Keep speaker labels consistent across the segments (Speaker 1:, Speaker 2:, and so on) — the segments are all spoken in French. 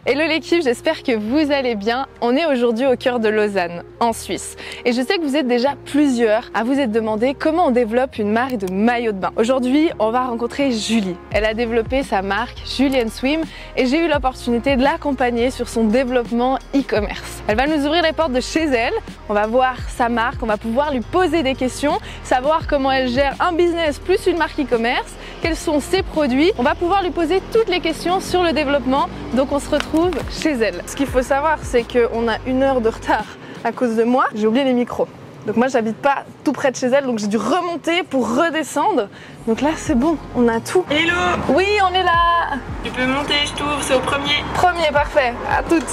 Speaker 1: Hello l'équipe, j'espère que vous allez bien. On est aujourd'hui au cœur de Lausanne, en Suisse. Et je sais que vous êtes déjà plusieurs à vous être demandé comment on développe une marque de maillot de bain. Aujourd'hui, on va rencontrer Julie. Elle a développé sa marque Julienne Swim et j'ai eu l'opportunité de l'accompagner sur son développement e-commerce. Elle va nous ouvrir les portes de chez elle, on va voir sa marque, on va pouvoir lui poser des questions, savoir comment elle gère un business plus une marque e-commerce, quels sont ses produits. On va pouvoir lui poser toutes les questions sur le développement, donc on se retrouve chez elle. Ce qu'il faut savoir, c'est qu'on a 1 heure de retard à cause de moi. J'ai oublié les micros. Donc moi, j'habite pas tout près de chez elle, donc j'ai dû remonter pour redescendre. Donc là, c'est bon, on a tout.
Speaker 2: Hello!
Speaker 1: Oui, on est là!
Speaker 2: Tu peux monter, je t'ouvre, c'est au premier.
Speaker 1: Premier, parfait. À toutes.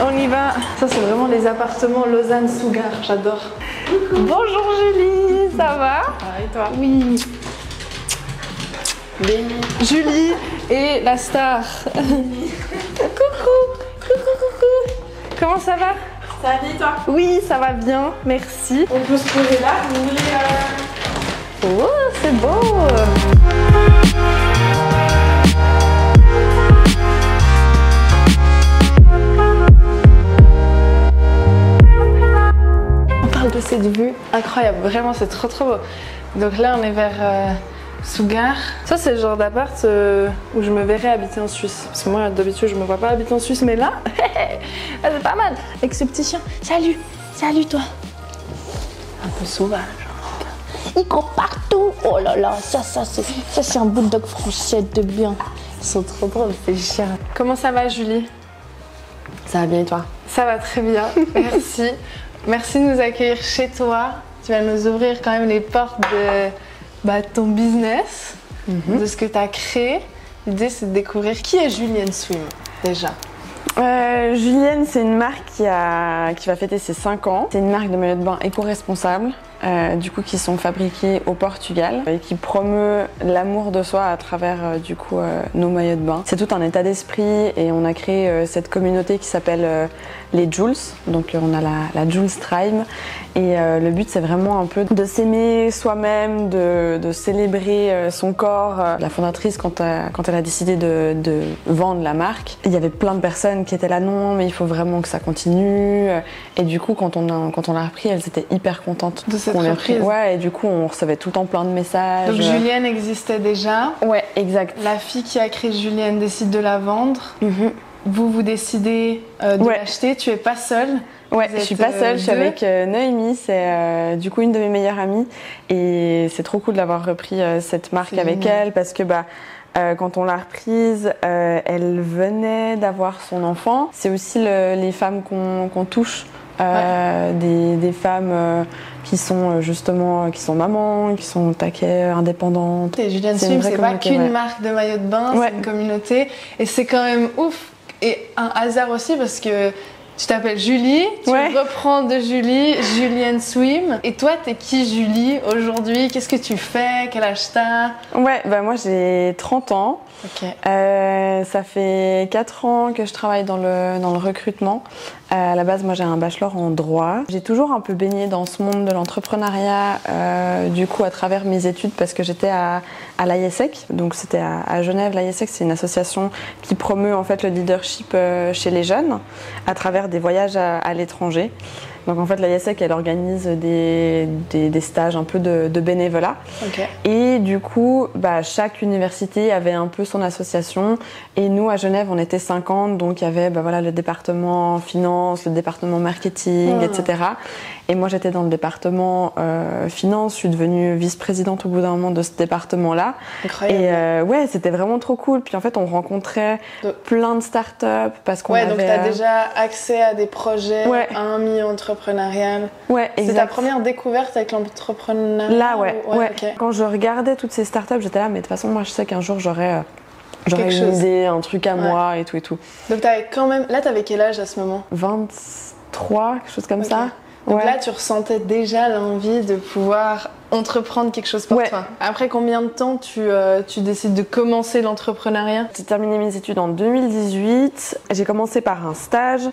Speaker 1: On y va. Ça, c'est vraiment les appartements Lausanne-Sougar. J'adore. Bonjour Julie, ça va?
Speaker 2: Et toi?
Speaker 1: Oui.
Speaker 2: Béni.
Speaker 1: Julie et la star. Coucou, coucou, coucou. Comment ça va?
Speaker 2: Ça va bien, toi?
Speaker 1: Oui, ça va bien, merci.
Speaker 2: On peut se poser là, vous voulez
Speaker 1: Oh, c'est beau. On parle de cette vue incroyable, vraiment c'est trop trop beau. Donc là on est vers Sougar. Ça c'est le genre d'appart où je me verrais habiter en Suisse. Parce que moi d'habitude je me vois pas habiter en Suisse, mais là, c'est pas mal. Avec ce petit chien. Salut, salut toi. Un peu sauvage. Il court partout. Oh là là, ça c'est un bulldog français de bien. Ils sont trop drôles ces chiens. Comment ça va Julie?
Speaker 2: Ça va bien, et toi?
Speaker 1: Ça va très bien, merci. Merci de nous accueillir chez toi. Tu vas nous ouvrir quand même les portes de ton business, de ce que tu as créé. L'idée, c'est de découvrir qui est Julienne Swim, déjà.
Speaker 2: Julienne, c'est une marque qui va fêter ses 5 ans. C'est une marque de maillots de bain éco-responsables, qui sont fabriqués au Portugal et qui promeut l'amour de soi à travers nos maillots de bain. C'est tout un état d'esprit et on a créé cette communauté qui s'appelle les Jules. Donc on a la Jules Tribe et le but c'est vraiment un peu de s'aimer soi-même, de célébrer son corps. La fondatrice, quand elle a décidé de vendre la marque, il y avait plein de personnes qui étaient là, non mais il faut vraiment que ça continue. Et du coup quand on l'a repris, elles étaient hyper contentes
Speaker 1: de cette reprise.
Speaker 2: Ouais, et du coup on recevait tout le temps plein de messages.
Speaker 1: Donc Julienne existait déjà.
Speaker 2: Ouais, exact.
Speaker 1: La fille qui a créé Julienne décide de la vendre. Vous décidez de l'acheter, tu es pas seule.
Speaker 2: Ouais, je suis pas seule, je suis avec Noémie, c'est une de mes meilleures amies et c'est trop cool d'avoir repris cette marque avec elle parce que quand on l'a reprise, elle venait d'avoir son enfant. C'est aussi les femmes qu'on touche, des femmes qui sont qui sont mamans, qui sont taquets, indépendantes.
Speaker 1: Et Julienne Swim, c'est pas qu'une marque de maillot de bain, c'est une communauté et c'est quand même ouf. Et un hasard aussi parce que tu t'appelles Julie, tu reprends de Julie, Julienne Swim. Et toi, t'es qui Julie aujourd'hui? Qu'est-ce que tu fais? Quel âge t'as?
Speaker 2: Ouais, moi j'ai 30 ans.
Speaker 1: Ok.
Speaker 2: Ça fait 4 ans que je travaille dans le recrutement. À la base, moi j'ai un bachelor en droit. J'ai toujours un peu baigné dans ce monde de l'entrepreneuriat, à travers mes études parce que j'étais à l'IESEC. Donc c'était à Genève. L'IESEC, c'est une association qui promeut en fait le leadership chez les jeunes à travers des voyages à l'étranger. Donc en fait, l'IESEC, elle organise des stages un peu de bénévolat.
Speaker 1: Okay.
Speaker 2: Et du coup, chaque université avait un peu son association. Et nous, à Genève, on était 50. Donc il y avait le département finance, le département marketing, etc. Et moi, j'étais dans le département finance. Je suis devenue vice-présidente au bout d'un moment de ce département-là.
Speaker 1: Incroyable.
Speaker 2: Et c'était vraiment trop cool. Puis en fait, on rencontrait plein de startups parce qu'on avait...
Speaker 1: donc tu as déjà accès à des projets à un million entrepreneurial.
Speaker 2: Ouais, exact.
Speaker 1: C'est ta première découverte avec l'entrepreneuriat?
Speaker 2: Là, ouais.
Speaker 1: Okay.
Speaker 2: Quand je regardais toutes ces startups, j'étais là, mais de toute façon, moi, je sais qu'un jour, j'aurais une idée, un truc à moi et tout et tout.
Speaker 1: Donc t'avais quand même... Là, t'avais quel âge à ce moment?
Speaker 2: 23, quelque chose comme ça.
Speaker 1: Donc là, tu ressentais déjà l'envie de pouvoir entreprendre quelque chose pour toi. Après combien de temps tu décides de commencer l'entrepreneuriat?
Speaker 2: J'ai terminé mes études en 2018. J'ai commencé par un stage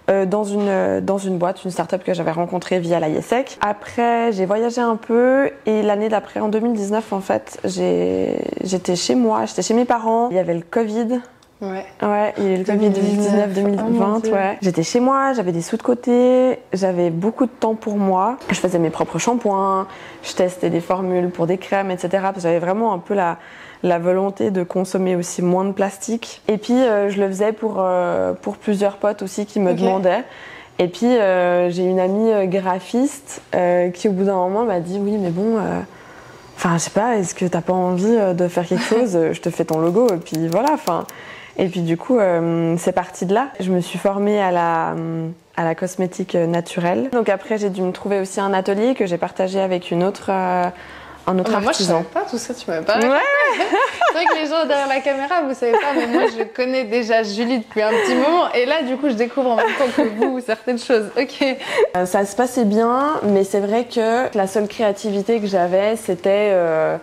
Speaker 2: dans une boîte, une start-up que j'avais rencontrée via l'IESEC. Après, j'ai voyagé un peu et l'année d'après, en 2019, en fait, j'étais chez moi, j'étais chez mes parents. Il y avait le Covid. Ouais, il est le 2019-2020, ouais. J'étais chez moi, j'avais des sous de côté, j'avais beaucoup de temps pour moi. Je faisais mes propres shampoings, je testais des formules pour des crèmes, etc. Parce que j'avais vraiment un peu la volonté de consommer aussi moins de plastique. Et puis, je le faisais pour plusieurs potes aussi qui me demandaient. Et puis, j'ai une amie graphiste qui, au bout d'un moment, m'a dit « Oui, mais bon... Enfin, je sais pas, est-ce que t'as pas envie de faire quelque chose? Je te fais ton logo, et puis voilà, enfin... » Et puis du coup, c'est parti de là. Je me suis formée à la cosmétique naturelle. Donc après, j'ai dû me trouver aussi un atelier que j'ai partagé avec un autre artisan.
Speaker 1: Moi, je savais pas tout ça, tu m'avais pas raconté. C'est vrai que les gens derrière la caméra, vous savez pas, mais moi, je connais déjà Julie depuis un petit moment. Et là, du coup, je découvre en même temps que vous certaines choses. Ok.
Speaker 2: Ça se passait bien, mais c'est vrai que la seule créativité que j'avais, c'était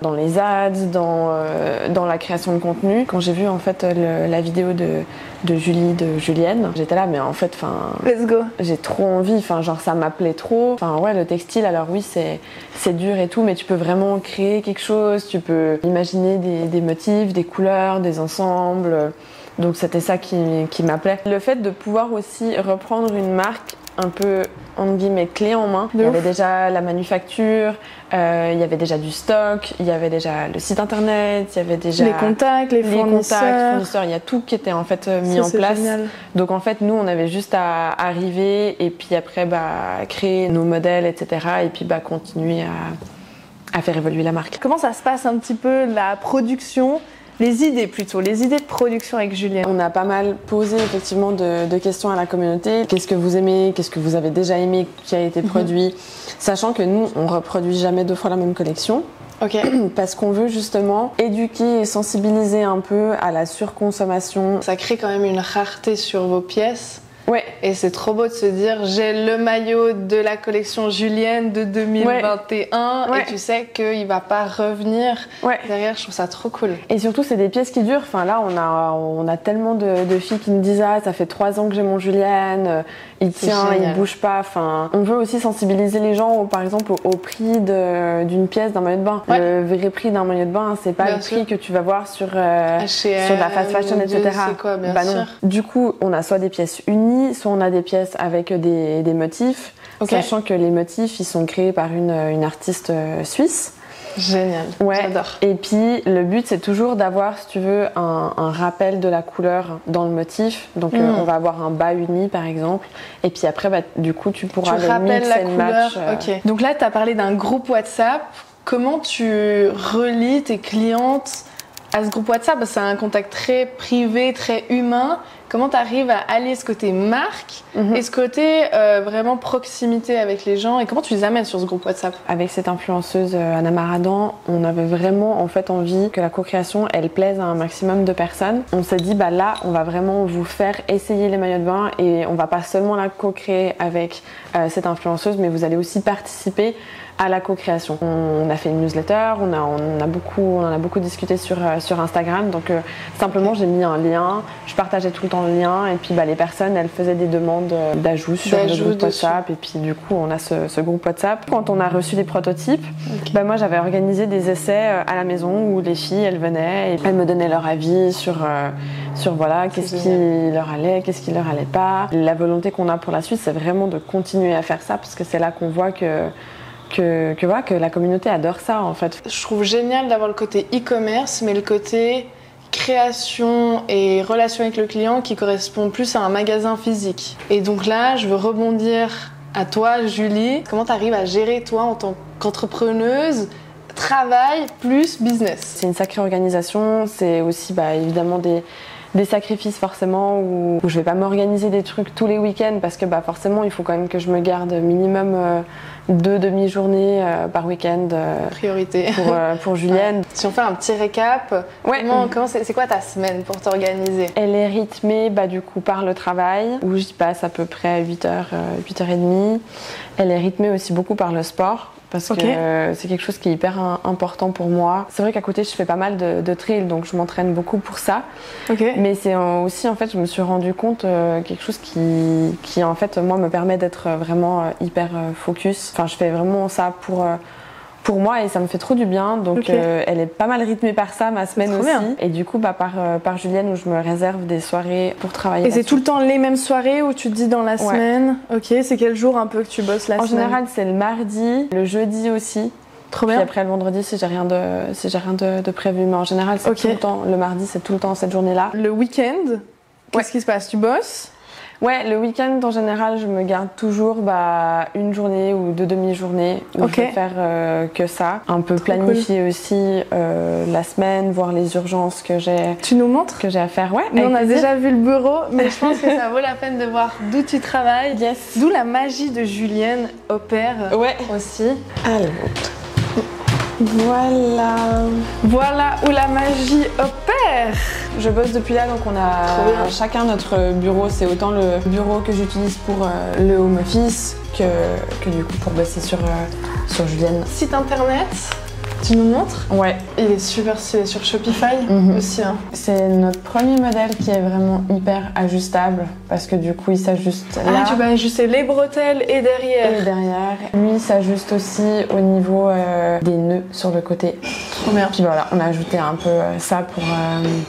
Speaker 2: dans les ads, dans la création de contenu. Quand j'ai vu en fait la vidéo de Julie, de Julienne, j'étais là, mais en fait, enfin...
Speaker 1: Let's go.
Speaker 2: J'ai trop envie, enfin, genre ça m'appelait trop. Enfin, ouais, le textile, alors oui, c'est dur et tout, mais tu peux vraiment créer quelque chose, tu peux imaginer des motifs, des couleurs, des ensembles. Donc c'était ça qui m'appelait. Le fait de pouvoir aussi reprendre une marque un peu, entre guillemets, clé en main. Il y avait déjà la manufacture, il y avait déjà du stock, il y avait déjà le site internet, il y avait déjà...
Speaker 1: Les contacts, les fournisseurs.
Speaker 2: Il y a tout qui était en fait mis en place. Génial. Donc en fait, nous, on avait juste à arriver et puis après, créer nos modèles, etc. Et puis continuer à faire évoluer la marque.
Speaker 1: Comment ça se passe un petit peu la production? Les idées de production avec Julienne.
Speaker 2: On a pas mal posé effectivement de questions à la communauté. Qu'est-ce que vous aimez? Qu'est-ce que vous avez déjà aimé qui a été produit? Sachant que nous, on reproduit jamais 2 fois la même collection.
Speaker 1: Ok.
Speaker 2: Parce qu'on veut justement éduquer et sensibiliser un peu à la surconsommation.
Speaker 1: Ça crée quand même une rareté sur vos pièces.
Speaker 2: Ouais.
Speaker 1: Et c'est trop beau de se dire j'ai le maillot de la collection Julienne de 2021 et tu sais qu'il va pas revenir derrière. Je trouve ça trop cool.
Speaker 2: Et surtout c'est des pièces qui durent. Enfin là on a tellement de filles qui me disent ça fait 3 ans que j'ai mon Julienne, il tient, il bouge pas. Enfin on veut aussi sensibiliser les gens par exemple au prix d'une pièce d'un maillot de bain. Le vrai prix d'un maillot de bain c'est pas le prix que tu vas voir sur la fast fashion, etc.
Speaker 1: C'est quoi, bien sûr.
Speaker 2: Non. Du coup on a soit des pièces unies, soit on a des pièces avec des motifs, sachant que les motifs ils sont créés par une artiste suisse.
Speaker 1: Génial, j'adore.
Speaker 2: Et puis le but c'est toujours d'avoir, si tu veux, un rappel de la couleur dans le motif. Donc on va avoir un bas uni par exemple, et puis après du coup tu pourras le mix
Speaker 1: la
Speaker 2: and
Speaker 1: couleur.
Speaker 2: match.
Speaker 1: Ok. Donc là tu as parlé d'un groupe WhatsApp. Comment tu relis tes clientes à ce groupe WhatsApp? C'est un contact très privé, très humain. Comment tu arrives à allier ce côté marque et ce côté vraiment proximité avec les gens, et comment tu les amènes sur ce groupe WhatsApp?
Speaker 2: Avec cette influenceuse Anna Maradan, on avait vraiment en fait envie que la co-création elle plaise à un maximum de personnes. On s'est dit là on va vraiment vous faire essayer les maillots de bain et on va pas seulement la co-créer avec cette influenceuse, mais vous allez aussi participer à la co-création. On a fait une newsletter, on en a beaucoup discuté sur Instagram, donc simplement j'ai mis un lien, je partageais tout le temps le lien et puis les personnes elles faisaient des demandes d'ajout sur le groupe WhatsApp et puis du coup on a ce groupe WhatsApp. Quand on a reçu les prototypes, moi j'avais organisé des essais à la maison où les filles elles venaient et elles me donnaient leur avis sur voilà qu'est-ce qui leur allait, qu'est-ce qui leur allait pas. La volonté qu'on a pour la suite c'est vraiment de continuer à faire ça parce que c'est là qu'on voit que la communauté adore ça en fait.
Speaker 1: Je trouve génial d'avoir le côté e-commerce, mais le côté création et relation avec le client qui correspond plus à un magasin physique. Et donc là, je veux rebondir à toi, Julie. Comment tu arrives à gérer, toi, en tant qu'entrepreneuse, travail plus business?
Speaker 2: C'est une sacrée organisation, c'est aussi évidemment des sacrifices forcément où je vais pas m'organiser des trucs tous les week-ends parce que forcément il faut quand même que je me garde minimum 2 demi-journées par week-end.
Speaker 1: Priorité.
Speaker 2: Pour Julienne.
Speaker 1: Ouais. Si on fait un petit récap, c'est quoi ta semaine pour t'organiser? Elle
Speaker 2: est rythmée du coup par le travail où j'y passe à peu près 8h, 8h30. Elle est rythmée aussi beaucoup par le sport. Parce que c'est quelque chose qui est hyper important pour moi. C'est vrai qu'à côté, je fais pas mal de trail, donc je m'entraîne beaucoup pour ça. Mais c'est aussi, en fait, je me suis rendu compte quelque chose qui, en fait, moi, me permet d'être vraiment hyper focus. Enfin, je fais vraiment ça pour moi et ça me fait trop du bien. Donc elle est pas mal rythmée par ça, ma semaine aussi.
Speaker 1: Bien.
Speaker 2: Et du coup, par Julienne, où je me réserve des soirées pour travailler.
Speaker 1: Et c'est tout le temps les mêmes soirées où tu te dis dans la semaine? Ok, c'est quel jour un peu que tu bosses la semaine?
Speaker 2: En général, c'est le mardi, le jeudi aussi.
Speaker 1: Trop bien.
Speaker 2: Puis après le vendredi, si j'ai rien de prévu. Mais en général, c'est tout le temps. Le mardi, c'est tout le temps cette journée-là.
Speaker 1: Le week-end, qu'est-ce qui se passe? Tu bosses?
Speaker 2: Ouais, le week-end, en général, je me garde toujours une journée ou 2 demi-journées où je vais faire que ça. Un peu planifier aussi la semaine, voir les urgences que j'ai.
Speaker 1: Tu nous montres?
Speaker 2: Que j'ai à faire, ouais.
Speaker 1: Nous, on a déjà vu le bureau, mais je pense que ça vaut la peine de voir d'où tu travailles.
Speaker 2: Yes.
Speaker 1: D'où la magie de Julienne opère aussi.
Speaker 2: Alors. Voilà
Speaker 1: où la magie opère.
Speaker 2: Je bosse depuis là, donc on a chacun notre bureau. C'est autant le bureau que j'utilise pour le home office que du coup pour bosser sur Julienne.
Speaker 1: Site internet, tu nous montres?
Speaker 2: Ouais.
Speaker 1: Il est super stylé sur Shopify aussi. Hein.
Speaker 2: C'est notre premier modèle qui est vraiment hyper ajustable parce que du coup il s'ajuste là.
Speaker 1: Ah, tu peux ajuster les bretelles et derrière.
Speaker 2: Et derrière. Lui il s'ajuste aussi au niveau des nœuds sur le côté.
Speaker 1: Trop bien.
Speaker 2: Puis voilà, on a ajouté un peu ça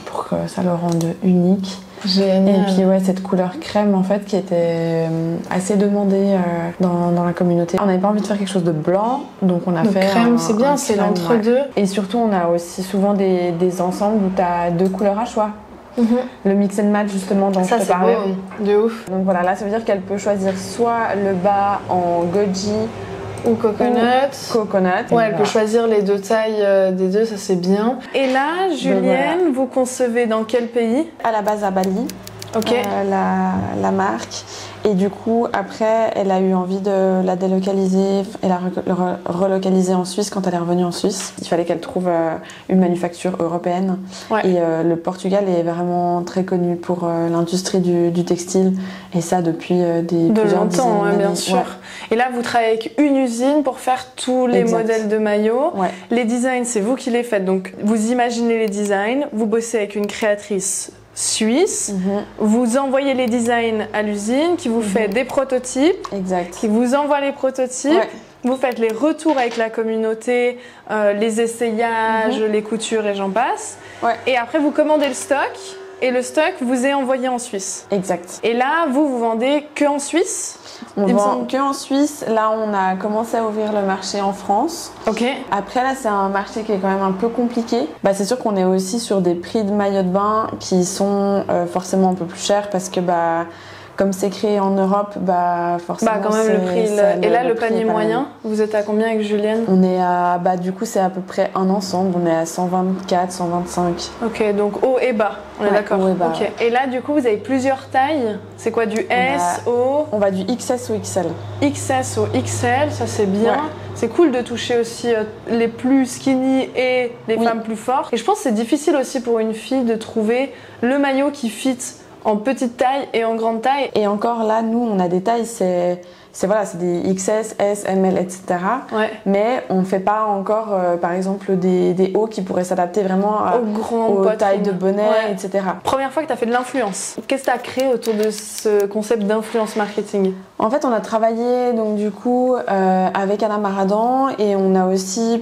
Speaker 2: pour que ça le rende unique.
Speaker 1: Génial.
Speaker 2: Et puis ouais, cette couleur crème en fait qui était assez demandée dans la communauté. On n'avait pas envie de faire quelque chose de blanc, donc on a fait
Speaker 1: crème, c'est bien, c'est l'entre-deux.
Speaker 2: Et surtout on a aussi souvent des ensembles où tu as 2 couleurs à choix. Le mix and match justement dont je te parlais.
Speaker 1: Beau, de ouf.
Speaker 2: Donc voilà, là ça veut dire qu'elle peut choisir soit le bas en goji
Speaker 1: ou coconut. Ouais, elle peut choisir les 2 tailles des deux, ça c'est bien. Et là, Julienne, vous concevez dans quel pays?
Speaker 2: À la base à Bali.
Speaker 1: Ok.
Speaker 2: La marque. Et du coup, après, elle a eu envie de la délocaliser et la relocaliser en Suisse quand elle est revenue en Suisse. Il fallait qu'elle trouve une manufacture européenne. Ouais. Et le Portugal est vraiment très connu pour l'industrie du textile. Et ça depuis plusieurs
Speaker 1: longtemps, bien sûr. Ouais. Et là, vous travaillez avec une usine pour faire tous les modèles de maillots. Ouais. Les designs, c'est vous qui les faites. Donc, vous imaginez les designs, vous bossez avec une créatrice suisse, vous envoyez les designs à l'usine qui vous fait des prototypes, qui vous envoie les prototypes, vous faites les retours avec la communauté, les essayages, les coutures et j'en passe. Ouais. Et après vous commandez le stock et le stock vous est envoyé en Suisse.
Speaker 2: Exact.
Speaker 1: Et là vous vendez que en Suisse?
Speaker 2: On vend que en Suisse. Là, on a commencé à ouvrir le marché en France. Ok. Après, là, c'est un marché qui est quand même un peu compliqué. Bah, c'est sûr qu'on est aussi sur des prix de maillots de bain qui sont forcément un peu plus chers parce que comme c'est créé en Europe, forcément.
Speaker 1: Quand même le prix. Et là, le panier moyen, vous êtes à combien avec Julienne?
Speaker 2: On est à. Du coup, c'est à peu près un ensemble. On est à 124, 125.
Speaker 1: Ok, donc haut et bas. On est d'accord. Haut et bas. Ok. Et là, du coup, vous avez plusieurs tailles. C'est quoi, du S, O?
Speaker 2: On va du XS au XL.
Speaker 1: XS au XL, ça c'est bien. Ouais. C'est cool de toucher aussi les plus skinny et les femmes plus fortes. Et je pense que c'est difficile aussi pour une fille de trouver le maillot qui fit en petite taille et en grande taille.
Speaker 2: Et encore là, nous, on a des tailles, c'est des XS, S, ML, etc. Ouais. Mais on ne fait pas encore, par exemple, des hauts qui pourraient s'adapter vraiment aux tailles de bonnet, etc.
Speaker 1: Première fois que tu as fait de l'influence. Qu'est-ce que tu as créé autour de ce concept d'influence marketing?
Speaker 2: En fait, on a travaillé donc du coup avec Anna Maradan et on a aussi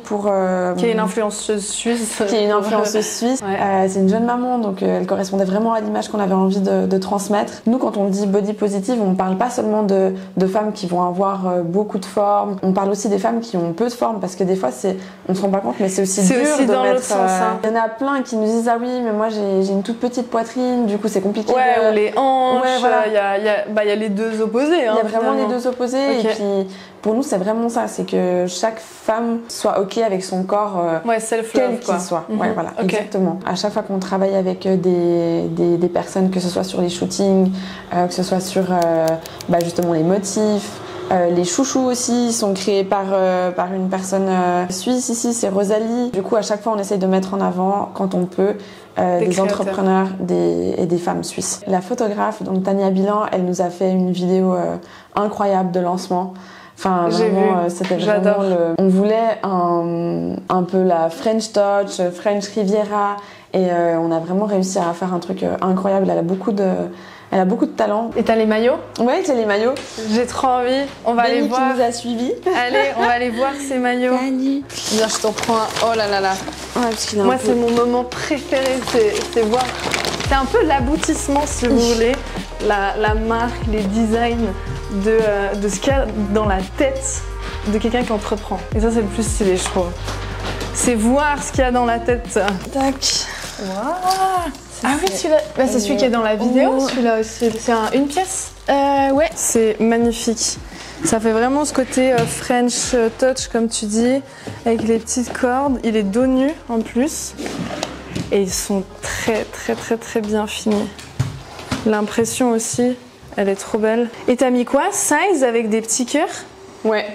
Speaker 1: qui est une influenceuse suisse.
Speaker 2: C'est une jeune maman, donc elle correspondait vraiment à l'image qu'on avait envie de transmettre. Nous, quand on dit body positive, on ne parle pas seulement de femmes qui vont avoir beaucoup de formes. On parle aussi des femmes qui ont peu de formes parce que des fois, on se rend pas compte, mais c'est aussi dur
Speaker 1: aussi
Speaker 2: de
Speaker 1: dans
Speaker 2: mettre.
Speaker 1: L'autre sens, hein.
Speaker 2: Il y en a plein qui nous disent ah oui, mais moi j'ai une toute petite poitrine, du coup c'est compliqué.
Speaker 1: Ouais, ou les hanches. Ouais, voilà. Il y a les deux opposés. Hein,
Speaker 2: il y a vraiment les deux opposés. Okay. Et puis pour nous, c'est vraiment ça, c'est que chaque femme soit ok avec son corps, quel qu'il soit. Ouais, voilà, exactement. À chaque fois qu'on travaille avec des personnes, que ce soit sur les shootings, que ce soit sur justement les motifs. Les chouchous aussi sont créés par une personne suisse ici, c'est Rosalie. Du coup, à chaque fois, on essaye de mettre en avant, quand on peut, des entrepreneurs et des femmes suisses. La photographe, donc Tania Bilan, elle nous a fait une vidéo incroyable de lancement. Enfin, vraiment, c'était vraiment on voulait un peu la French Touch, French Riviera, et on a vraiment réussi à faire un truc incroyable. Elle Elle a beaucoup de talent.
Speaker 1: Et t'as les maillots?
Speaker 2: Ouais, j'ai les maillots.
Speaker 1: J'ai trop envie. On va aller
Speaker 2: Benny
Speaker 1: voir.
Speaker 2: qui nous a suivis.
Speaker 1: Allez, on va aller voir ces maillots.
Speaker 2: Salut.
Speaker 1: Bien, je t'en prends un. Oh là là là.
Speaker 2: Ouais, parce qu'il a
Speaker 1: Moi,
Speaker 2: un peu...
Speaker 1: c'est mon moment préféré, c'est voir. C'est un peu l'aboutissement, si vous voulez, la marque, les designs de ce qu'il y a dans la tête de quelqu'un qui entreprend. Et ça, c'est le plus stylé, je trouve. C'est voir ce qu'il y a dans la tête.
Speaker 2: Tac.
Speaker 1: Waouh. Ah oui, celui-là, bah, c'est celui qui est dans la vidéo, celui-là aussi. C'est une pièce? Ouais. C'est magnifique. Ça fait vraiment ce côté French touch, comme tu dis, avec les petites cordes. Il est dos nu en plus. Et ils sont très bien finis. L'impression aussi, elle est trop belle. Et t'as mis quoi? Size avec des petits cœurs?
Speaker 2: Ouais.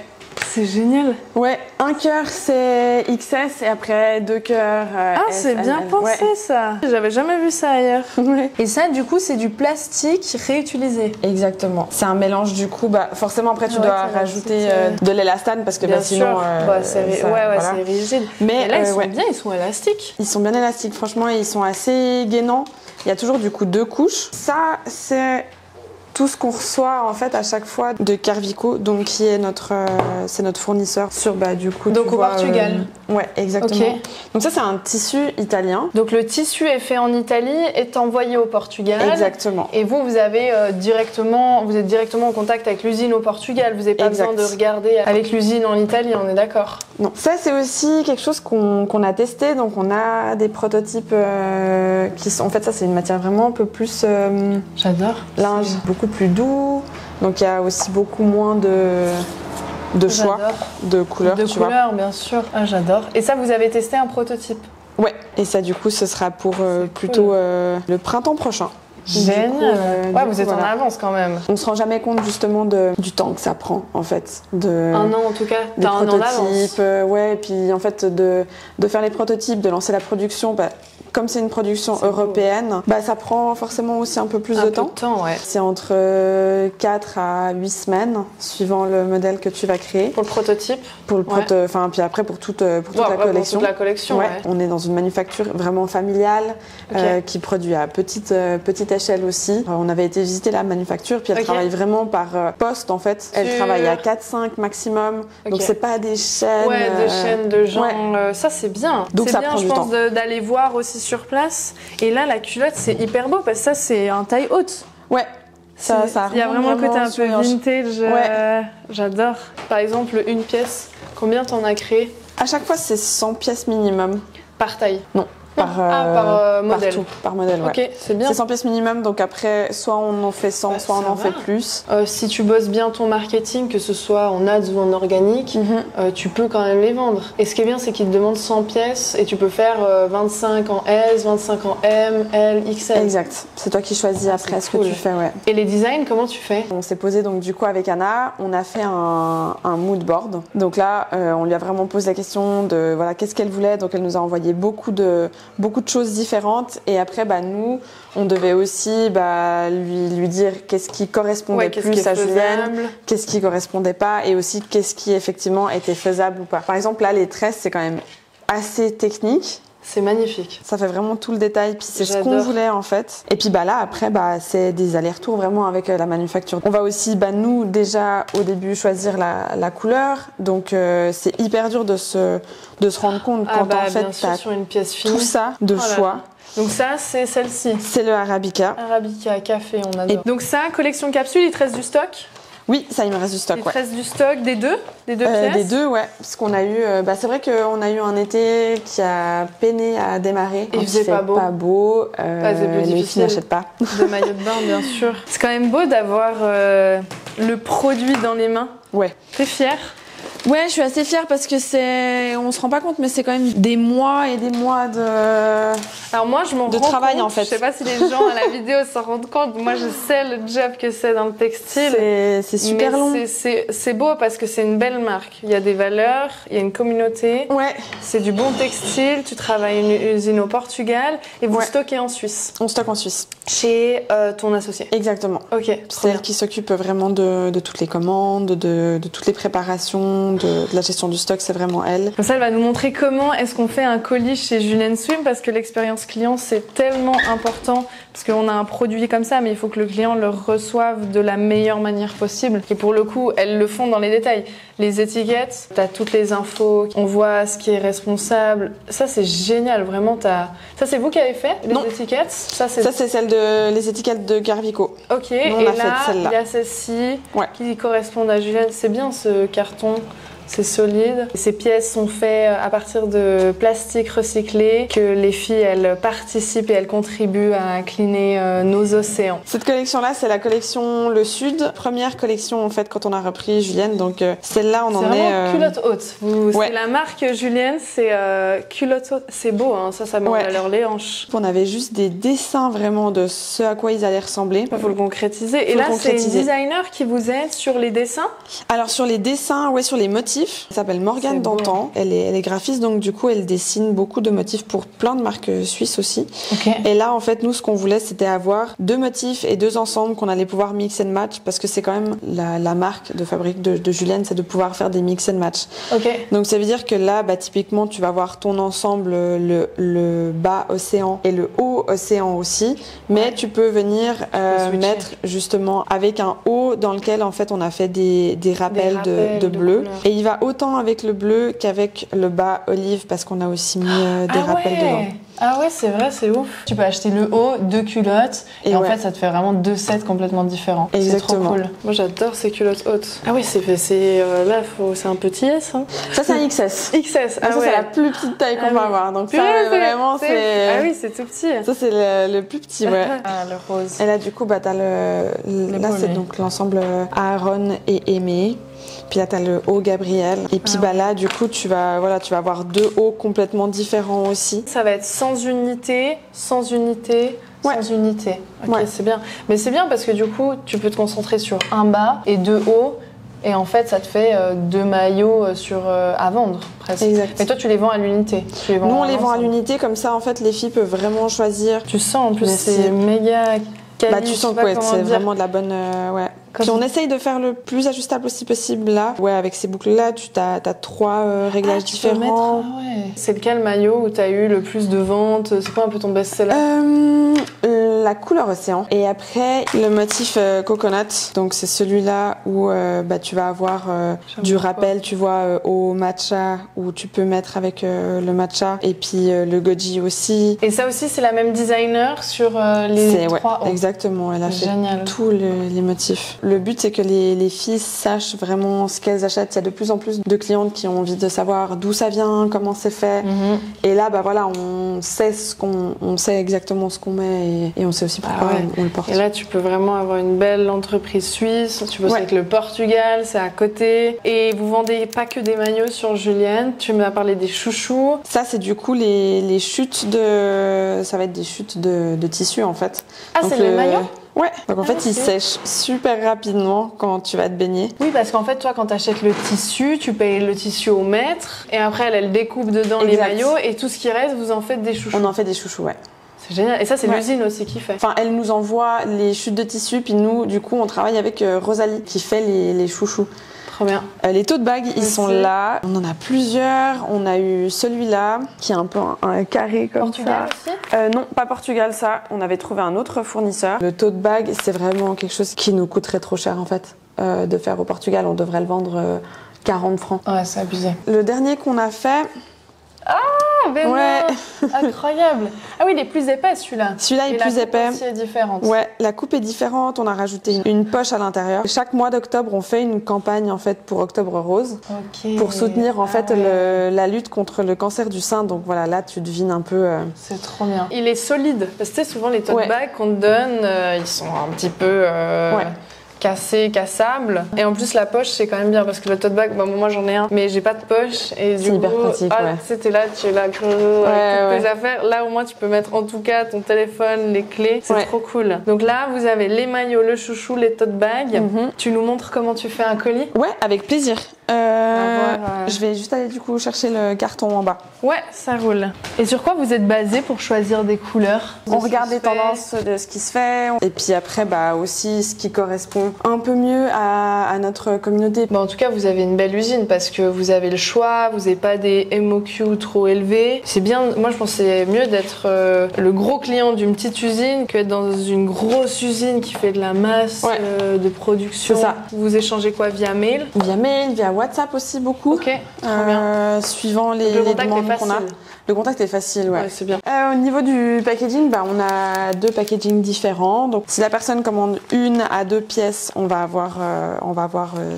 Speaker 1: C'est génial.
Speaker 2: Ouais, un cœur c'est XS et après 2 cœurs
Speaker 1: Ah,
Speaker 2: S,
Speaker 1: c'est bien
Speaker 2: ML.
Speaker 1: pensé
Speaker 2: Ouais.
Speaker 1: ça. J'avais jamais vu ça ailleurs.
Speaker 2: Ouais.
Speaker 1: Et ça, du coup, c'est du plastique réutilisé.
Speaker 2: Exactement. C'est un mélange du coup, bah forcément après tu
Speaker 1: Ouais,
Speaker 2: dois
Speaker 1: t'as
Speaker 2: rajouter
Speaker 1: la petite,
Speaker 2: de l'élastane parce que
Speaker 1: Bien
Speaker 2: bah, sinon.
Speaker 1: sûr. Bah, c'est
Speaker 2: ça,
Speaker 1: ouais,
Speaker 2: voilà.
Speaker 1: c'est rigide.
Speaker 2: Mais
Speaker 1: Et là, ils sont
Speaker 2: ouais.
Speaker 1: bien, ils sont élastiques.
Speaker 2: Ils sont bien élastiques, franchement, et ils sont assez gainants. Il y a toujours du coup 2 couches. Ça, c'est tout ce qu'on reçoit en fait à chaque fois de Carvico, donc qui est c'est notre fournisseur sur bah du coup.
Speaker 1: Donc
Speaker 2: tu
Speaker 1: au
Speaker 2: vois,
Speaker 1: Portugal.
Speaker 2: Ouais, exactement.
Speaker 1: Ok.
Speaker 2: Donc ça c'est un tissu italien.
Speaker 1: Donc le tissu est fait en Italie, est envoyé au Portugal.
Speaker 2: Exactement.
Speaker 1: Et vous avez vous êtes directement en contact avec l'usine au Portugal. Vous n'avez pas
Speaker 2: Exact.
Speaker 1: besoin de regarder avec l'usine en Italie, on est d'accord?
Speaker 2: Non, ça c'est aussi quelque chose qu'on a testé. Donc on a des prototypes qui sont. En fait, ça c'est une matière vraiment un peu plus
Speaker 1: J'adore.
Speaker 2: linge, beaucoup plus doux. Donc il y a aussi beaucoup moins de choix
Speaker 1: J'adore.
Speaker 2: de couleurs,
Speaker 1: De
Speaker 2: tu vois.
Speaker 1: couleurs, bien sûr. Ah, j'adore. Et ça, vous avez testé un prototype?
Speaker 2: Ouais, et ça du coup ce sera pour plutôt le printemps prochain.
Speaker 1: Génial.
Speaker 2: Du coup,
Speaker 1: Ouais, vous êtes en
Speaker 2: voilà.
Speaker 1: avance quand même.
Speaker 2: On se rend jamais compte justement du temps que ça prend en fait.
Speaker 1: Un an en tout cas.
Speaker 2: Des
Speaker 1: T'as un an d'avance.
Speaker 2: prototypes, ouais, et puis en fait de faire les prototypes, de lancer la production, bah, comme c'est une production
Speaker 1: C'est beau.
Speaker 2: européenne, bah, ça prend forcément aussi un peu plus
Speaker 1: Un
Speaker 2: de
Speaker 1: peu
Speaker 2: temps.
Speaker 1: de temps, ouais.
Speaker 2: C'est entre 4 à 8 semaines, suivant le modèle que tu vas créer.
Speaker 1: Pour le prototype.
Speaker 2: Pour le
Speaker 1: Ouais.
Speaker 2: enfin, puis après pour toute
Speaker 1: Ouais,
Speaker 2: la
Speaker 1: après,
Speaker 2: collection.
Speaker 1: Pour toute la collection,
Speaker 2: Ouais,
Speaker 1: ouais.
Speaker 2: on est dans une manufacture vraiment familiale
Speaker 1: Ok.
Speaker 2: qui produit à petite échelle aussi. On avait été visiter la manufacture, puis elle
Speaker 1: Ok.
Speaker 2: travaille vraiment par poste en fait. Elle travaille à 4-5 maximum,
Speaker 1: Ok.
Speaker 2: donc c'est pas des chaînes.
Speaker 1: Ouais, des chaînes de gens.
Speaker 2: ouais.
Speaker 1: Ça, c'est bien.
Speaker 2: Donc
Speaker 1: c'est
Speaker 2: ça
Speaker 1: bien,
Speaker 2: prend
Speaker 1: je
Speaker 2: du
Speaker 1: pense,
Speaker 2: temps.
Speaker 1: d'aller voir aussi sur place. Et là, la culotte, c'est hyper beau parce que ça, c'est un taille haute.
Speaker 2: Ouais, ça
Speaker 1: Il y a vraiment le côté un peu
Speaker 2: souriant.
Speaker 1: vintage.
Speaker 2: Ouais.
Speaker 1: J'adore. Par exemple, une pièce, combien t'en as créé
Speaker 2: À chaque fois, c'est 100 pièces minimum.
Speaker 1: par taille?
Speaker 2: Non, par
Speaker 1: modèle.
Speaker 2: partout, par modèle, ouais.
Speaker 1: Ok, c'est bien.
Speaker 2: C'est 100 pièces minimum, donc après, soit on en fait 100,
Speaker 1: Bah,
Speaker 2: soit on
Speaker 1: ça
Speaker 2: en
Speaker 1: va.
Speaker 2: fait plus.
Speaker 1: Si tu bosses bien ton marketing, que ce soit en ads ou en organique, tu peux quand même les vendre. Et ce qui est bien, c'est qu'ils te demandent 100 pièces et tu peux faire 25 en S, 25 en M, L, XL.
Speaker 2: Exact. C'est toi qui choisis après
Speaker 1: c'est
Speaker 2: ce
Speaker 1: cool.
Speaker 2: que tu fais, ouais.
Speaker 1: Et les designs, comment tu fais?
Speaker 2: On s'est posé donc du coup avec Anna, on a fait un mood board. Donc là, on lui a vraiment posé la question de voilà qu'est-ce qu'elle voulait. Donc elle nous a envoyé beaucoup de choses différentes. Et après, bah nous, on devait aussi lui dire qu'est-ce qui correspondait
Speaker 1: Ouais, qu'est-ce qui
Speaker 2: plus
Speaker 1: est
Speaker 2: à Julienne,
Speaker 1: faisable.
Speaker 2: qu'est-ce qui correspondait pas, et aussi qu'est-ce qui effectivement était faisable ou pas. Par exemple, là, les tresses, c'est quand même assez technique.
Speaker 1: C'est magnifique.
Speaker 2: Ça fait vraiment tout le détail, puis c'est ce qu'on
Speaker 1: J'adore.
Speaker 2: voulait en fait. Et puis là après c'est des allers-retours vraiment avec la manufacture. On va aussi nous déjà au début choisir la couleur, donc c'est hyper dur de se rendre compte quand en fait
Speaker 1: bien sûr,
Speaker 2: t'as
Speaker 1: sur une pièce finie.
Speaker 2: tout ça de
Speaker 1: Oh là
Speaker 2: choix.
Speaker 1: là. Donc ça, c'est celle-ci.
Speaker 2: C'est le Arabica.
Speaker 1: Arabica, café, on adore. Donc ça, collection capsule, il te reste du stock?
Speaker 2: Oui, ça il me reste du stock,
Speaker 1: Il te
Speaker 2: ouais.
Speaker 1: reste du stock des deux pièces?
Speaker 2: Des deux, ouais. Parce qu'on a eu, c'est vrai qu'on a eu un été qui a peiné à démarrer.
Speaker 1: Il faisait
Speaker 2: fait
Speaker 1: pas beau. C'est plus
Speaker 2: les filles
Speaker 1: difficile.
Speaker 2: n'achètent pas.
Speaker 1: De maillot de bain, bien sûr. C'est quand même beau d'avoir le produit dans les mains.
Speaker 2: Ouais.
Speaker 1: T'es fière?
Speaker 2: Ouais, je suis assez fière parce que on se rend pas compte, mais c'est quand même des mois et des mois de.
Speaker 1: Alors moi, je m'en rends
Speaker 2: De travail,
Speaker 1: compte.
Speaker 2: en fait.
Speaker 1: Je sais pas si les gens à la vidéo s'en rendent compte. Moi, je sais le job que c'est dans le textile.
Speaker 2: C'est super
Speaker 1: Mais
Speaker 2: long.
Speaker 1: C'est beau parce que c'est une belle marque. Il y a des valeurs, il y a une communauté.
Speaker 2: Ouais.
Speaker 1: C'est du bon textile. Tu travailles une usine au Portugal et vous
Speaker 2: Ouais.
Speaker 1: stockez en Suisse.
Speaker 2: On stocke en Suisse.
Speaker 1: Chez ton associé.
Speaker 2: Exactement.
Speaker 1: Ok, trop
Speaker 2: C'est
Speaker 1: bien.
Speaker 2: elle qui s'occupe vraiment de toutes les commandes, de toutes les préparations, gestion de la gestion du stock, c'est vraiment elle.
Speaker 1: Comme ça, elle va nous montrer comment est-ce qu'on fait un colis chez Julienne Swim, parce que l'expérience client, c'est tellement important, parce qu'on a un produit comme ça, mais il faut que le client le reçoive de la meilleure manière possible. Et pour le coup, elles le font dans les détails. Les étiquettes, t'as toutes les infos, on voit ce qui est responsable. Ça, c'est génial, vraiment. Ça, c'est vous qui avez fait les étiquettes? Ça, c'est
Speaker 2: les étiquettes de Garvico.
Speaker 1: Ok,
Speaker 2: Nous,
Speaker 1: et
Speaker 2: là,
Speaker 1: il y a celle-ci qui correspondent à Julienne. C'est bien ce carton. C'est solide. Ces pièces sont faites à partir de plastique recyclé, que les filles, elles participent et elles contribuent à cleaner nos océans.
Speaker 2: Cette collection-là, c'est la collection Le Sud. Première collection, en fait, quand on a repris Julienne. Donc, celle-là, on en est...
Speaker 1: C'est vraiment culotte haute. C'est la marque Julienne, c'est culotte haute. C'est beau, hein, ça met en valeur les hanches.
Speaker 2: On avait juste des dessins vraiment de ce à quoi ils allaient ressembler.
Speaker 1: Il faut le concrétiser. Et là, c'est une designer qui vous aide sur les dessins?
Speaker 2: Alors, sur les dessins, sur les motifs. Elle s'appelle Morgane Dantan. Elle est graphiste, donc du coup, elle dessine beaucoup de motifs pour plein de marques suisses aussi.
Speaker 1: Okay.
Speaker 2: Et là, en fait, nous, ce qu'on voulait, c'était avoir 2 motifs et 2 ensembles qu'on allait pouvoir mix and match, parce que c'est quand même la marque de fabrique de Julienne, c'est de pouvoir faire des mix and match.
Speaker 1: Okay.
Speaker 2: Donc, ça veut dire que là, typiquement, tu vas avoir ton ensemble, le bas océan et le haut océan aussi, mais tu peux venir mettre justement avec un haut dans lequel, en fait, on a fait des rappels de bleu. Et il va autant avec le bleu qu'avec le bas olive, parce qu'on a aussi mis des rappels dedans.
Speaker 1: Ah ouais, c'est vrai, c'est ouf. Tu peux acheter le haut, 2 culottes, et en fait, ça te fait vraiment 2 sets complètement différents.
Speaker 2: Exactement.
Speaker 1: C'est trop cool. Moi, j'adore ces culottes hautes. Ah oui, c'est un petit S. Hein.
Speaker 2: Ça, c'est un XS.
Speaker 1: XS,
Speaker 2: ça, c'est la plus petite taille qu'on va avoir. Donc ça, vraiment, c'est...
Speaker 1: Ah oui, c'est tout petit.
Speaker 2: Ça, c'est le plus petit,
Speaker 1: Ah, le rose.
Speaker 2: Et là, du coup, t'as là, c'est donc l'ensemble Aaron et Aimé. Puis là, t'as le haut Gabriel. Et puis là, du coup, tu vas avoir 2 hauts complètement différents aussi.
Speaker 1: Ça va être sans unité. Sans unité. Ok, c'est bien. Mais c'est bien parce que du coup, tu peux te concentrer sur un bas et 2 hauts. Et en fait, ça te fait 2 maillots à vendre, presque.
Speaker 2: Exact.
Speaker 1: Mais toi, tu les vends à l'unité.
Speaker 2: Nous, on les vend à l'unité. Comme ça, en fait, les filles peuvent vraiment choisir.
Speaker 1: Tu sens, en plus, c'est méga...
Speaker 2: tu sens que c'est vraiment de la bonne... Puis on essaye de faire le plus ajustable aussi possible là. Avec ces boucles-là, tu as 3 réglages différents.
Speaker 1: C'est lequel maillot où tu as eu le plus de ventes? C'est quoi un peu ton best-seller?
Speaker 2: La couleur océan. Et après, le motif coconut. Donc c'est celui-là où tu vas avoir du rappel, tu vois, au matcha, où tu peux mettre avec le matcha. Et puis le goji aussi.
Speaker 1: Et ça aussi, c'est la même designer sur les 3 hauts.
Speaker 2: Exactement. Elle a fait tous les motifs. Le but, c'est que les filles sachent vraiment ce qu'elles achètent. Il y a de plus en plus de clientes qui ont envie de savoir d'où ça vient, comment c'est fait. Et là, on sait exactement ce qu'on met et on sait aussi pourquoi on le porte.
Speaker 1: Et là, tu peux vraiment avoir une belle entreprise suisse. Tu bosses avec le Portugal, c'est à côté. Et vous vendez pas que des maillots sur Julienne. Tu m'as parlé des chouchous.
Speaker 2: Ça, c'est du coup les chutes de... Ça va être des chutes de tissu, en fait.
Speaker 1: Ah, donc c'est les maillots?
Speaker 2: Ouais, donc en fait, il sèche super rapidement quand tu vas te baigner.
Speaker 1: Oui, parce qu'en fait, toi, quand tu achètes le tissu, tu payes le tissu au mètre et après, elle découpe dedans les maillots et tout ce qui reste, vous en faites des chouchous.
Speaker 2: On en fait des chouchous,
Speaker 1: C'est génial. Et ça, c'est l'usine aussi qui fait.
Speaker 2: Enfin, elle nous envoie les chutes de tissu, puis nous, du coup, on travaille avec Rosalie qui fait les chouchous.
Speaker 1: Trop bien.
Speaker 2: Les tote bags, ils sont là. On en a plusieurs. On a eu celui-là, qui est un peu un carré comme
Speaker 1: Portugal
Speaker 2: ça.
Speaker 1: Aussi
Speaker 2: Non, pas Portugal, ça. On avait trouvé un autre fournisseur. Le tote bag, c'est vraiment quelque chose qui nous coûterait trop cher, en fait, de faire au Portugal. On devrait le vendre 40 francs.
Speaker 1: Ouais, c'est abusé.
Speaker 2: Le dernier qu'on a fait...
Speaker 1: Ah, ben incroyable. Ah oui, il est plus épais celui-là.
Speaker 2: Celui-là est plus épais.
Speaker 1: La coupe aussi est différente.
Speaker 2: Ouais, la coupe est différente. On a rajouté une poche à l'intérieur. Chaque mois d'octobre, on fait une campagne en fait pour Octobre Rose, pour soutenir en fait la lutte contre le cancer du sein. Donc voilà, là tu devines un peu.
Speaker 1: C'est trop bien. Il est solide parce que tu sais, souvent les tote bags qu'on te donne, ils sont un petit peu. Cassable. Et en plus, la poche, c'est quand même bien parce que le tote bag, moi j'en ai un, mais j'ai pas de poche. Et du coup,
Speaker 2: hyper pratique.
Speaker 1: T'es là, tu l'as toutes tes affaires. Là, au moins, tu peux mettre en tout cas ton téléphone, les clés. C'est trop cool. Donc là, vous avez les maillots, le chouchou, les tote bags. Tu nous montres comment tu fais un colis?
Speaker 2: Ouais, avec plaisir. Je vais juste aller du coup chercher le carton en bas.
Speaker 1: Ouais, ça roule. Et sur quoi vous êtes basé pour choisir des couleurs?
Speaker 2: On regarde les tendances de ce qui se fait et puis après aussi ce qui correspond un peu mieux à notre communauté.
Speaker 1: Bon, en tout cas, vous avez une belle usine parce que vous avez le choix, vous n'avez pas des MOQ trop élevés. C'est bien, moi je pense que c'est mieux d'être le gros client d'une petite usine que d'être dans une grosse usine qui fait de la masse de production.
Speaker 2: C'est ça.
Speaker 1: Vous échangez quoi via mail?
Speaker 2: Via mail, via WhatsApp aussi beaucoup.
Speaker 1: Ok, très bien.
Speaker 2: Suivant les demandes qu'on a. Le contact est facile, ouais.
Speaker 1: C'est bien.
Speaker 2: Au niveau du packaging, on a 2 packaging différents. Donc, si la personne commande 1 à 2 pièces, on va avoir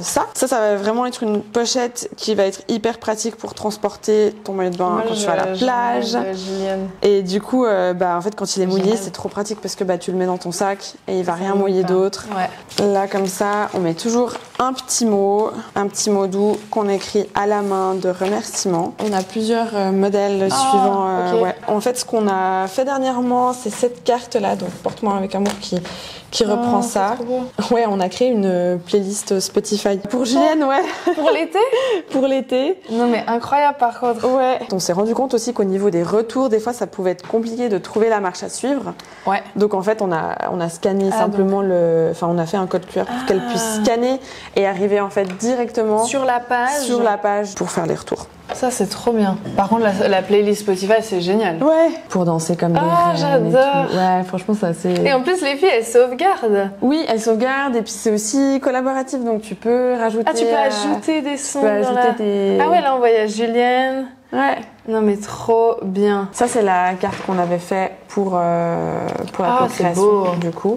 Speaker 2: ça. Ça va vraiment être une pochette qui va être hyper pratique pour transporter ton maillot de bain quand tu vas à la plage. Et du coup, en fait, quand il est mouillé, c'est trop pratique parce que tu le mets dans ton sac et il va rien mouiller d'autre. Ouais. Là, comme ça, on met toujours un petit mot doux qu'on écrit à la main de remerciement. On a plusieurs modèles suivant. En fait, ce qu'on a fait dernièrement, c'est cette carte-là, donc Porte-moi avec amour, qui reprend ça. Ouais, on a créé une playlist Spotify pour Julienne,
Speaker 1: Pour l'été?
Speaker 2: Pour l'été.
Speaker 1: Non mais incroyable par contre.
Speaker 2: Ouais. On s'est rendu compte aussi qu'au niveau des retours, des fois, ça pouvait être compliqué de trouver la marche à suivre. Ouais. Donc en fait, on a scanné simplement on a fait un code QR pour qu'elle puisse scanner et arriver en fait directement
Speaker 1: sur la page
Speaker 2: pour faire les retours.
Speaker 1: Ça c'est trop bien. Par contre la playlist Spotify c'est génial.
Speaker 2: Ouais. Pour danser comme des reines.
Speaker 1: J'adore.
Speaker 2: Ouais, franchement ça c'est.
Speaker 1: Et en plus les filles elles sauvegardent.
Speaker 2: Oui, elles sauvegardent et puis c'est aussi collaboratif donc tu peux rajouter.
Speaker 1: Ah tu peux ajouter des sons.
Speaker 2: Tu peux ajouter des.
Speaker 1: Ah ouais là on voit Julienne.
Speaker 2: Ouais.
Speaker 1: Non mais trop bien.
Speaker 2: Ça c'est la carte qu'on avait fait pour la co-création du coup.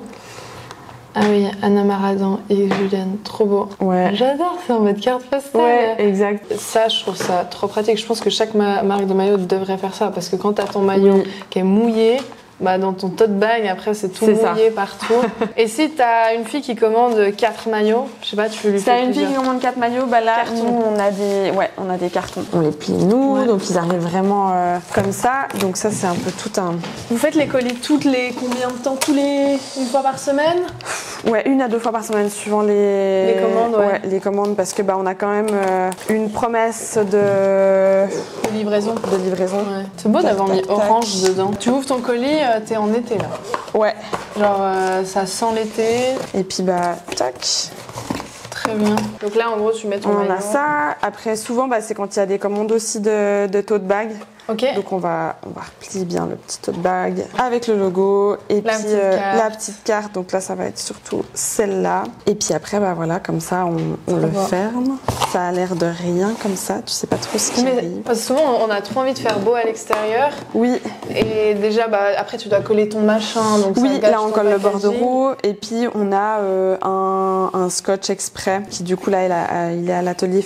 Speaker 1: Ah oui, Anna Maradan et Julienne, trop beau. Ouais. J'adore, c'est en mode carte postale.
Speaker 2: Ouais, exact.
Speaker 1: Ça, je trouve ça trop pratique. Je pense que chaque marque de maillot devrait faire ça parce que quand t'as ton maillot qui est mouillé, dans ton tote bag, après c'est tout mouillé partout. Et si t'as une fille qui commande 4 maillots, je sais pas, tu lui fais.
Speaker 2: Si t'as une fille qui commande 4 maillots, là, nous, on a des cartons. On les plie nous, donc ils arrivent vraiment comme ça. Donc ça, c'est un peu tout un.
Speaker 1: Vous faites les colis toutes les combien de temps? Une fois par semaine?
Speaker 2: Ouais, 1 à 2 fois par semaine, suivant les commandes. Ouais, les commandes, parce que on a quand même une promesse de livraison.
Speaker 1: Ouais. C'est beau d'avoir mis orange dedans. Tu ouvres ton colis, t'es en été là.
Speaker 2: Ouais.
Speaker 1: Genre ça sent l'été.
Speaker 2: Et puis tac.
Speaker 1: Très bien. Donc là en gros tu mets ton maillot.
Speaker 2: On a ça. Après souvent c'est quand il y a des commandes aussi de tote bag.
Speaker 1: Ok.
Speaker 2: Donc on va replier bien le petit tote bag avec le logo et la petite carte. Donc là ça va être surtout celle-là. Et puis après voilà comme ça on le ferme. Ça a l'air de rien comme ça. Tu sais pas trop ce qui arrive.
Speaker 1: Parce que souvent on a trop envie de faire beau à l'extérieur.
Speaker 2: Oui.
Speaker 1: Et déjà après tu dois coller ton machin. Donc
Speaker 2: oui, là on colle le bordereau et puis on a un scotch exprès qui du coup là il est à l'atelier.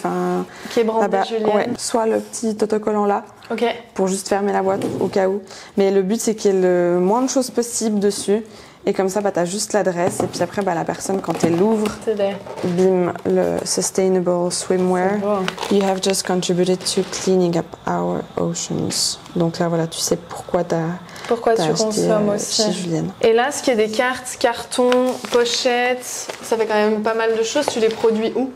Speaker 1: Qui est brandé Julienne.
Speaker 2: Ouais. Soit le petit autocollant là.
Speaker 1: Ok.
Speaker 2: Pour juste fermer la boîte au cas où. Mais le but c'est qu'il y ait le moins de choses possible dessus. Et comme ça, t'as juste l'adresse. Et puis après, la personne, quand elle l'ouvre, bim, le Sustainable Swimwear. You have just contributed to cleaning up our oceans. Donc là, voilà, tu sais pourquoi tu
Speaker 1: consommes aussi.
Speaker 2: Chez Julienne.
Speaker 1: Et là, ce qui est des cartes, cartons, pochettes, ça fait quand même pas mal de choses. Tu les produis où?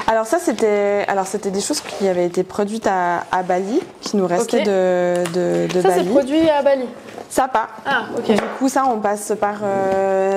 Speaker 2: Alors c'était des choses qui avaient été produites à Bali, qui nous restaient de Bali.
Speaker 1: Ça, c'est produit à Bali?
Speaker 2: Ça pas.
Speaker 1: Ah, ok.
Speaker 2: Du coup, ça, on passe par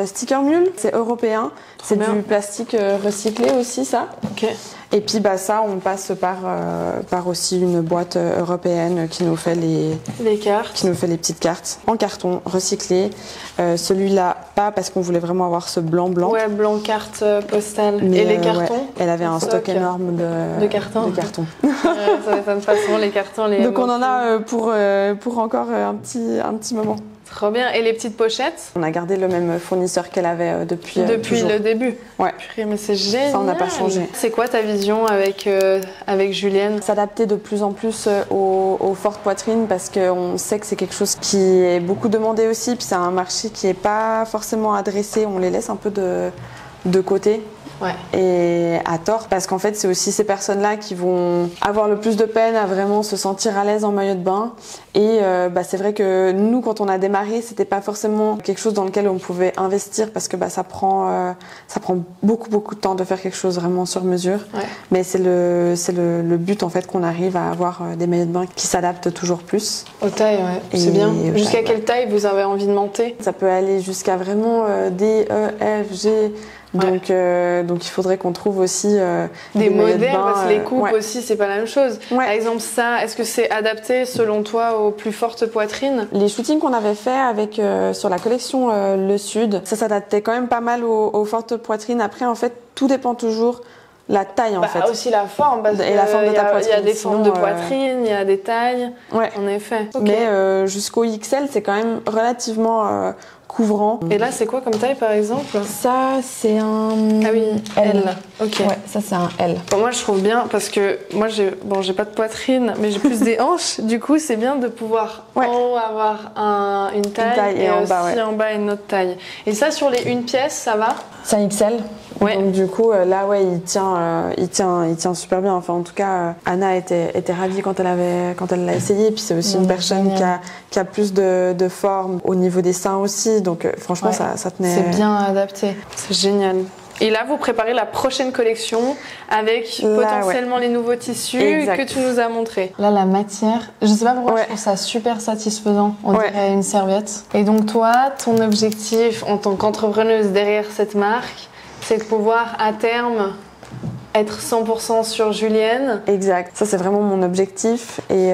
Speaker 2: Sticker Mule. C'est européen. C'est du plastique recyclé aussi, ça.
Speaker 1: Ok.
Speaker 2: Et puis, ça, on passe par aussi une boîte européenne qui nous fait les
Speaker 1: cartes.
Speaker 2: Qui nous fait les petites cartes en carton recyclé. Celui-là, pas parce qu'on voulait vraiment avoir ce blanc.
Speaker 1: Ouais, blanc carte postale. Et les cartons?
Speaker 2: Ouais, elle avait un stock énorme de cartons.
Speaker 1: Ça m'étonne pas souvent les cartons.
Speaker 2: Donc, on en a pour encore un petit moment.
Speaker 1: Trop bien. Et les petites pochettes?
Speaker 2: On a gardé le même fournisseur qu'elle avait depuis
Speaker 1: le début.
Speaker 2: Ouais.
Speaker 1: Purée, mais c'est génial.
Speaker 2: Ça, on n'a pas changé.
Speaker 1: C'est quoi ta vision avec Julienne?
Speaker 2: S'adapter de plus en plus aux fortes poitrines parce qu'on sait que c'est quelque chose qui est beaucoup demandé aussi. Puis c'est un marché qui n'est pas forcément adressé. On les laisse un peu de côté.
Speaker 1: Ouais.
Speaker 2: Et à tort, parce qu'en fait, c'est aussi ces personnes-là qui vont avoir le plus de peine à vraiment se sentir à l'aise en maillot de bain. Et c'est vrai que nous, quand on a démarré, c'était pas forcément quelque chose dans lequel on pouvait investir parce que ça prend beaucoup de temps de faire quelque chose vraiment sur mesure.
Speaker 1: Ouais.
Speaker 2: Mais c'est le but en fait qu'on arrive à avoir des maillots de bain qui s'adaptent toujours plus.
Speaker 1: Aux tailles, ouais. C'est bien. Jusqu'à quelle taille vous avez envie de monter?
Speaker 2: Ça peut aller jusqu'à vraiment D, E, F, G. Donc il faudrait qu'on trouve aussi
Speaker 1: des modèles,
Speaker 2: bain,
Speaker 1: parce que les coupes aussi c'est pas la même chose. Par exemple ça, est-ce que c'est adapté selon toi aux plus fortes poitrines?
Speaker 2: Les shootings qu'on avait fait avec sur la collection Le Sud, ça s'adaptait quand même pas mal aux fortes poitrines. Après en fait tout dépend toujours la taille en fait.
Speaker 1: Aussi la forme, parce
Speaker 2: et la forme de ta poitrine.
Speaker 1: Il y a des formes de poitrine, il y a des tailles, en effet.
Speaker 2: Okay. Mais jusqu'au XL c'est quand même relativement couvrant.
Speaker 1: Et là, c'est quoi comme taille par exemple?
Speaker 2: Ça, c'est un
Speaker 1: L. Ok.
Speaker 2: Ouais, ça c'est un L.
Speaker 1: Bon, moi, je trouve bien parce que moi, j'ai pas de poitrine, mais j'ai plus des hanches. Du coup, c'est bien de pouvoir en haut avoir une taille et aussi en bas une autre taille. Et ça, sur les une pièce, ça va?
Speaker 2: C'est un XL. Ouais. Donc du coup, là, il tient super bien. Enfin, en tout cas, Anna était ravie quand elle l'a essayé. Puis c'est aussi une personne qui a plus de forme au niveau des seins aussi. Donc franchement, ça tenait.
Speaker 1: C'est bien adapté. C'est génial. Et là, vous préparez la prochaine collection avec potentiellement les nouveaux tissus que tu nous as montrés. Là, la matière, je sais pas pourquoi je trouve ça super satisfaisant. On dirait une serviette. Et donc toi, ton objectif en tant qu'entrepreneuse derrière cette marque, c'est de pouvoir à terme être 100% sur Julienne.
Speaker 2: Exact. Ça, c'est vraiment mon objectif. Et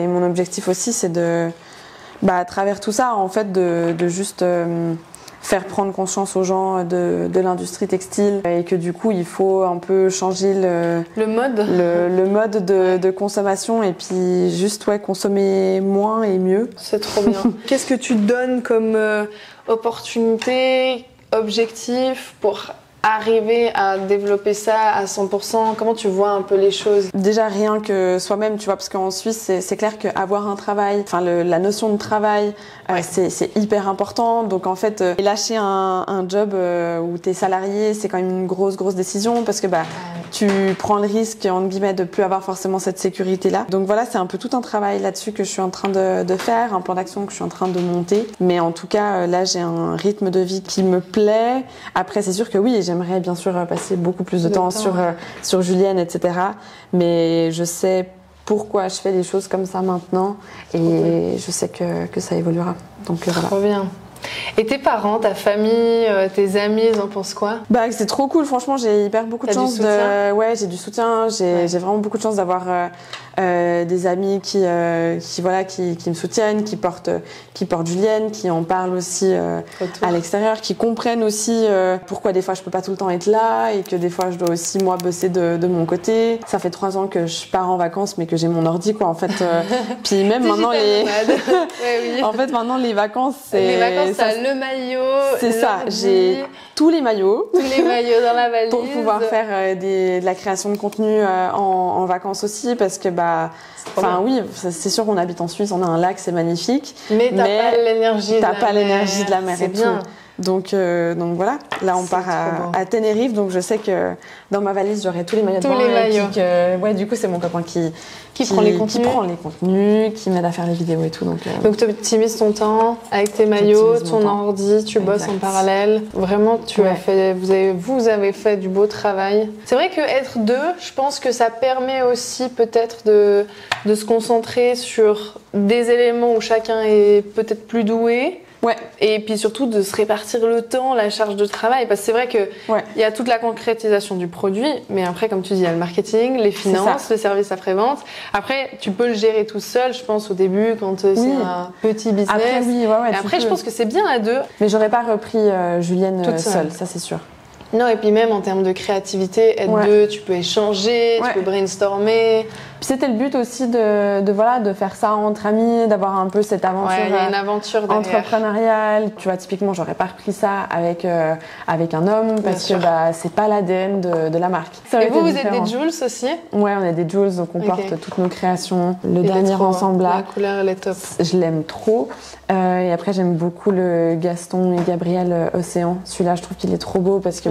Speaker 2: mon objectif aussi, c'est à travers tout ça, en fait, de juste faire prendre conscience aux gens de l'industrie textile et que du coup, il faut un peu changer le mode de consommation et puis juste consommer moins et mieux.
Speaker 1: C'est trop bien. Qu'est-ce que tu donnes comme opportunité, objectif pour arriver à développer ça à 100%? Comment tu vois un peu les choses?
Speaker 2: Déjà rien que soi-même, tu vois, parce qu'en Suisse c'est clair qu'avoir un travail, enfin la notion de travail, c'est hyper important. Donc en fait lâcher un job où t'es salarié, c'est quand même une grosse décision parce que tu prends le risque entre guillemets de plus avoir forcément cette sécurité là. Donc voilà, c'est un peu tout un travail là-dessus que je suis en train de faire, un plan d'action que je suis en train de monter. Mais en tout cas là j'ai un rythme de vie qui me plaît. Après c'est sûr que oui, j'aimerais bien sûr passer beaucoup plus de temps sur Julienne, etc. Mais je sais pourquoi je fais les choses comme ça maintenant et je sais que ça évoluera. Donc voilà.
Speaker 1: Trop bien. Et tes parents, ta famille, tes amis, ils en pensent quoi?
Speaker 2: C'est trop cool, franchement, j'ai hyper beaucoup de chance j'ai du soutien, j'ai vraiment beaucoup de chance d'avoir des amis qui me soutiennent, qui portent Julienne, qui en parlent aussi à l'extérieur, qui comprennent aussi pourquoi des fois je peux pas tout le temps être là et que des fois je dois aussi moi bosser de mon côté. Ça fait 3 ans que je pars en vacances mais que j'ai mon ordi en fait. Puis même maintenant en fait maintenant les vacances
Speaker 1: t'as le maillot,
Speaker 2: c'est ça, j'ai tous les maillots
Speaker 1: dans la valise
Speaker 2: pour pouvoir faire de la création de contenu en vacances aussi parce que oui, c'est sûr qu'on habite en Suisse, on a un lac, c'est magnifique.
Speaker 1: Mais t'as pas l'énergie de la mer.
Speaker 2: Et tout. Donc voilà, là on part à Tenerife, donc je sais que dans ma valise j'aurai tous les maillots de bain. Du coup c'est mon copain qui prend les contenus, qui m'aide à faire les vidéos et tout. Donc
Speaker 1: tu optimises ton temps avec tes maillots, ton ordi, tu bosses en parallèle. Vraiment, vous avez fait du beau travail. C'est vrai que être deux, je pense que ça permet aussi peut-être de se concentrer sur des éléments où chacun est peut-être plus doué. Et puis surtout de se répartir le temps, la charge de travail, parce que c'est vrai que il y a toute la concrétisation du produit, mais après comme tu dis il y a le marketing, les finances, le service après-vente. Après tu peux le gérer tout seul, je pense au début quand c'est un petit business. Après je pense que c'est bien à deux.
Speaker 2: Mais j'aurais pas repris Julienne toute seule, ça c'est sûr.
Speaker 1: Non, et puis même en termes de créativité, être deux, tu peux échanger, tu peux brainstormer.
Speaker 2: Puis c'était le but aussi de faire ça entre amis, d'avoir un peu cette aventure,
Speaker 1: il y a une aventure
Speaker 2: entrepreneuriale. Tu vois, typiquement, j'aurais pas repris ça avec un homme parce que c'est pas l'ADN de la marque.
Speaker 1: Et vous êtes des Jules aussi?
Speaker 2: Ouais, on est des Jules, donc on porte toutes nos créations. Le dernier ensemble là,
Speaker 1: la couleur elle est top.
Speaker 2: Je l'aime trop. Et après j'aime beaucoup le Gaston et Gabriel Océan. Celui-là, je trouve qu'il est trop beau parce que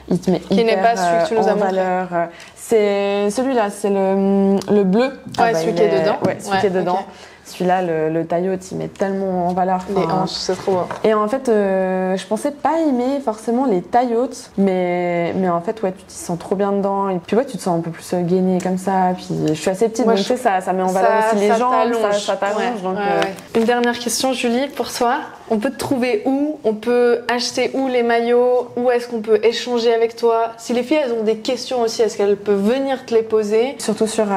Speaker 2: il te met
Speaker 1: qui n'est pas celui que tu nous as montré.
Speaker 2: C'est celui-là, c'est le bleu.
Speaker 1: Ouais, celui qui est dedans.
Speaker 2: Ouais, celui qui est dedans. Okay. Celui-là, le taille haute, il met tellement en valeur.
Speaker 1: Les hanches, c'est trop beau.
Speaker 2: Et en fait, je pensais pas aimer forcément les tailles hautes, mais en fait, ouais, tu t'y sens trop bien dedans. Et puis ouais, tu te sens un peu plus gainé comme ça. Puis je suis assez petite, donc tu sais, ça met en valeur aussi les jambes, ça t'allonge.
Speaker 1: Une dernière question, Julie, pour toi. On peut te trouver où? On peut acheter où les maillots? Où est-ce qu'on peut échanger avec toi? Si les filles, elles ont des questions aussi, est-ce qu'elles peuvent venir te les poser?
Speaker 2: Surtout sur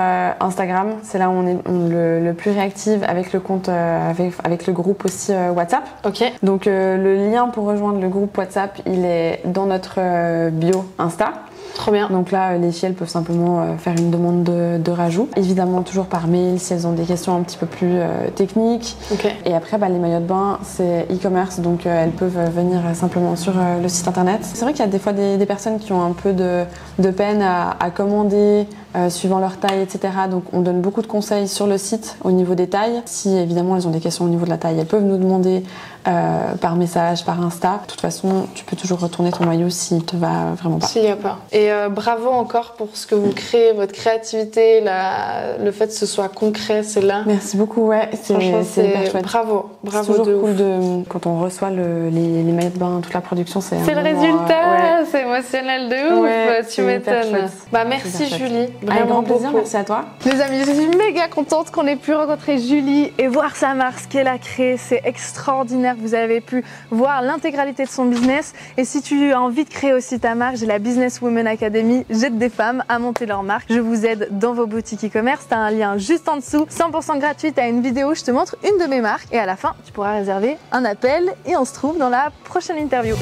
Speaker 2: Instagram, c'est là où on est le plus réactive, avec le compte, avec le groupe aussi WhatsApp.
Speaker 1: Ok.
Speaker 2: Donc le lien pour rejoindre le groupe WhatsApp, il est dans notre bio Insta.
Speaker 1: Trop bien.
Speaker 2: Donc là, les filles, elles peuvent simplement faire une demande de rajout. Évidemment, toujours par mail si elles ont des questions un petit peu plus techniques.
Speaker 1: Okay.
Speaker 2: Et après, les maillots de bain, c'est e-commerce, donc elles peuvent venir simplement sur le site internet. C'est vrai qu'il y a des fois des personnes qui ont un peu de peine à commander, suivant leur taille, etc. Donc on donne beaucoup de conseils sur le site au niveau des tailles. Si évidemment elles ont des questions au niveau de la taille, elles peuvent nous demander par message, par Insta. De toute façon, tu peux toujours retourner ton maillot s'il te va vraiment pas.
Speaker 1: S'il n'y a pas. Et bravo encore pour ce que vous créez, votre créativité, le fait que ce soit concret, c'est là.
Speaker 2: Merci beaucoup, ouais.
Speaker 1: Franchement, c'est
Speaker 2: hyper chouette.
Speaker 1: Bravo
Speaker 2: c'est toujours cool quand on reçoit les maillots de bain, toute la production, c'est
Speaker 1: le résultat, c'est émotionnel de ouf,
Speaker 2: ouais,
Speaker 1: tu m'étonnes. Merci Julie,
Speaker 2: vraiment avec grand plaisir, merci à toi.
Speaker 1: Les amis, je suis méga contente qu'on ait pu rencontrer Julie et voir sa marque, ce qu'elle a créé, c'est extraordinaire. Vous avez pu voir l'intégralité de son business et si tu as envie de créer aussi ta marque, j'ai la Business Women Academy, j'aide des femmes à monter leur marque. Je vous aide dans vos boutiques e-commerce, tu as un lien juste en dessous, 100% gratuit, tu as une vidéo, je te montre une de mes marques et à la fin, tu pourras réserver un appel et on se trouve dans la prochaine interview.